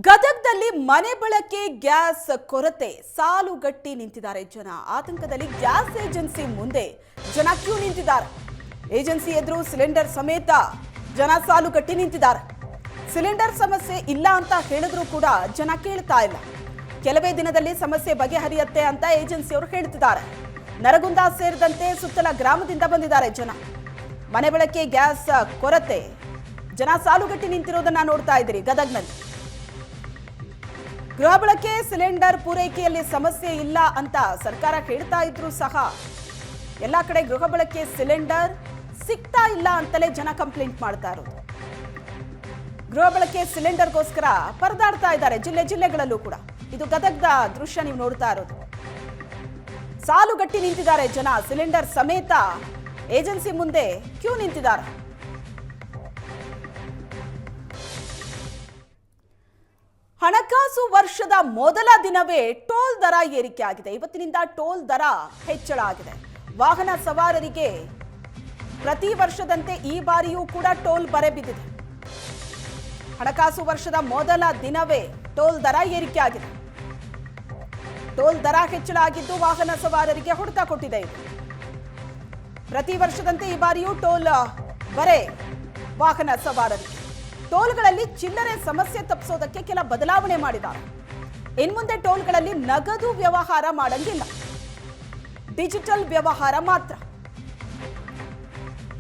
ಗದಗದಲ್ಲಿ ಮನೆ ಬಳಕೆ ಗ್ಯಾಸ್ ಕೊರತೆ ಸಾಲುಗಟ್ಟಿ ನಿಂತಿದ್ದಾರೆ ಜನ. ಆತಂಕದಲ್ಲಿ ಗ್ಯಾಸ್ ಏಜೆನ್ಸಿ ಮುಂದೆ ಜನ ಕ್ಯೂ ನಿಂತಿದ್ದಾರೆ. ಏಜೆನ್ಸಿ ಎದುರು ಸಿಲಿಂಡರ್ ಸಮೇತ ಜನ ಸಾಲುಗಟ್ಟಿ ನಿಂತಿದ್ದಾರೆ. ಸಿಲಿಂಡರ್ ಸಮಸ್ಯೆ ಇಲ್ಲ ಅಂತ ಹೇಳಿದ್ರು ಕೂಡ ಜನ ಕೇಳ್ತಾ ಇಲ್ಲ. ಕೆಲವೇ ದಿನದಲ್ಲಿ ಸಮಸ್ಯೆ ಬಗೆಹರಿಯುತ್ತೆ ಅಂತ ಏಜೆನ್ಸಿಯವರು ಹೇಳ್ತಿದ್ದಾರೆ. ನರಗುಂದ ಸೇರಿದಂತೆ ಸುತ್ತಲ ಗ್ರಾಮದಿಂದ ಬಂದಿದ್ದಾರೆ ಜನ. ಮನೆ ಬಳಕೆ ಗ್ಯಾಸ್ ಕೊರತೆ ಜನ ಸಾಲುಗಟ್ಟಿ ನಿಂತಿರೋದನ್ನ ನೋಡ್ತಾ ಇದ್ದೀರಿ. ಗದಗ್ನಲ್ಲಿ ಗೃಹ ಬಳಕೆ ಸಿಲಿಂಡರ್ ಪೂರೈಕೆಯಲ್ಲಿ ಸಮಸ್ಯೆ ಇಲ್ಲ ಅಂತ ಸರ್ಕಾರ ಹೇಳ್ತಾ ಇದ್ರು ಸಹ ಎಲ್ಲಾ ಕಡೆ ಗೃಹ ಬಳಕೆ ಸಿಲಿಂಡರ್ ಸಿಗ್ತಾ ಇಲ್ಲ ಅಂತಲೇ ಜನ ಕಂಪ್ಲೇಂಟ್ ಮಾಡ್ತಾ ಇರೋದು. ಗೃಹ ಬಳಕೆ ಸಿಲಿಂಡರ್ಗೋಸ್ಕರ ಪರದಾಡ್ತಾ ಇದ್ದಾರೆ ಜಿಲ್ಲೆಗಳಲ್ಲೂ ಕೂಡ. ಇದು ಗದಗದ ದೃಶ್ಯ ನೀವು ನೋಡ್ತಾ ಇರೋದು. ಸಾಲುಗಟ್ಟಿ ನಿಂತಿದ್ದಾರೆ ಜನ, ಸಿಲಿಂಡರ್ ಸಮೇತ ಏಜೆನ್ಸಿ ಮುಂದೆ ಕ್ಯೂ ನಿಂತಿದ್ದಾರೆ. ಹಣಕಾಸು ವರ್ಷದ ಮೊದಲ ದಿನವೇ ಟೋಲ್ ದರ ಏರಿಕೆ ಆಗಿದೆ. ಇವತ್ತಿನಿಂದ ಟೋಲ್ ದರ ಹೆಚ್ಚಳ ಆಗಿದೆ. ವಾಹನ ಸವಾರರಿಗೆ ಪ್ರತಿ ವರ್ಷದಂತೆ ಈ ಬಾರಿಯೂ ಕೂಡ ಟೋಲ್ ಬರೆ ಬಿದ್ದಿದೆ. ಹಣಕಾಸು ವರ್ಷದ ಮೊದಲ ದಿನವೇ ಟೋಲ್ ದರ ಏರಿಕೆ ಆಗಿದೆ. ಟೋಲ್ ದರ ಹೆಚ್ಚಳ ಆಗಿದ್ದು ವಾಹನ ಸವಾರರಿಗೆ ಹೊಡೆತ ಕೊಟ್ಟಿದೆ. ಇದು ಪ್ರತಿ ವರ್ಷದಂತೆ ಈ ಬಾರಿಯೂ ಟೋಲ್ ಬರೆ ವಾಹನ ಸವಾರರಿಗೆ. ಟೋಲ್ಗಳಲ್ಲಿ ಚಿಲ್ಲರೆ ಸಮಸ್ಯೆ ತಪ್ಪಿಸೋದಕ್ಕೆ ಕೆಲ ಬದಲಾವಣೆ ಮಾಡಿದ್ದಾರೆ. ಇನ್ಮುಂದೆ ಟೋಲ್ಗಳಲ್ಲಿ ನಗದು ವ್ಯವಹಾರ ಮಾಡಂಗಿಲ್ಲ, ಡಿಜಿಟಲ್ ವ್ಯವಹಾರ ಮಾತ್ರ.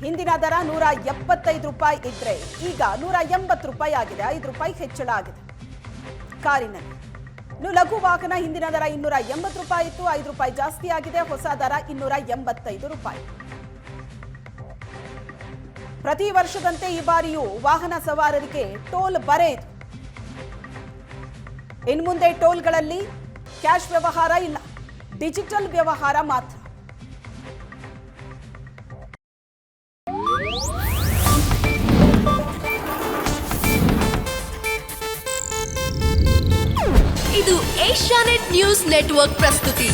ಹಿಂದಿನ ದರ 175 ರೂಪಾಯಿ ಇದ್ರೆ ಈಗ 180 ರೂಪಾಯಿ ಆಗಿದೆ. 5 ರೂಪಾಯಿ ಹೆಚ್ಚಳ ಆಗಿದೆ ಕಾರಿನಲ್ಲಿ. ಇನ್ನು ಲಘು ವಾಹನ ಹಿಂದಿನ ದರ 280 ರೂಪಾಯಿ ಇತ್ತು, 5 ರೂಪಾಯಿ ಜಾಸ್ತಿ ಆಗಿದೆ. ಹೊಸ ದರ 285 ರೂಪಾಯಿ. ಪ್ರತಿ ವರ್ಷದಂತೆ ಈ ಬಾರಿಯೂ ವಾಹನ ಸವಾರರಿಗೆ ಟೋಲ್ ಬರೆ ಇದೆ. ಇನ್ಮುಂದೆ ಟೋಲ್ಗಳಲ್ಲಿ ಕ್ಯಾಶ್ ವ್ಯವಹಾರ ಇಲ್ಲ, ಡಿಜಿಟಲ್ ವ್ಯವಹಾರ ಮಾತ್ರ. ಇದು ಏಷ್ಯಾನೆಟ್ ನ್ಯೂಸ್ ನೆಟ್ವರ್ಕ್ ಪ್ರಸ್ತುತಿ.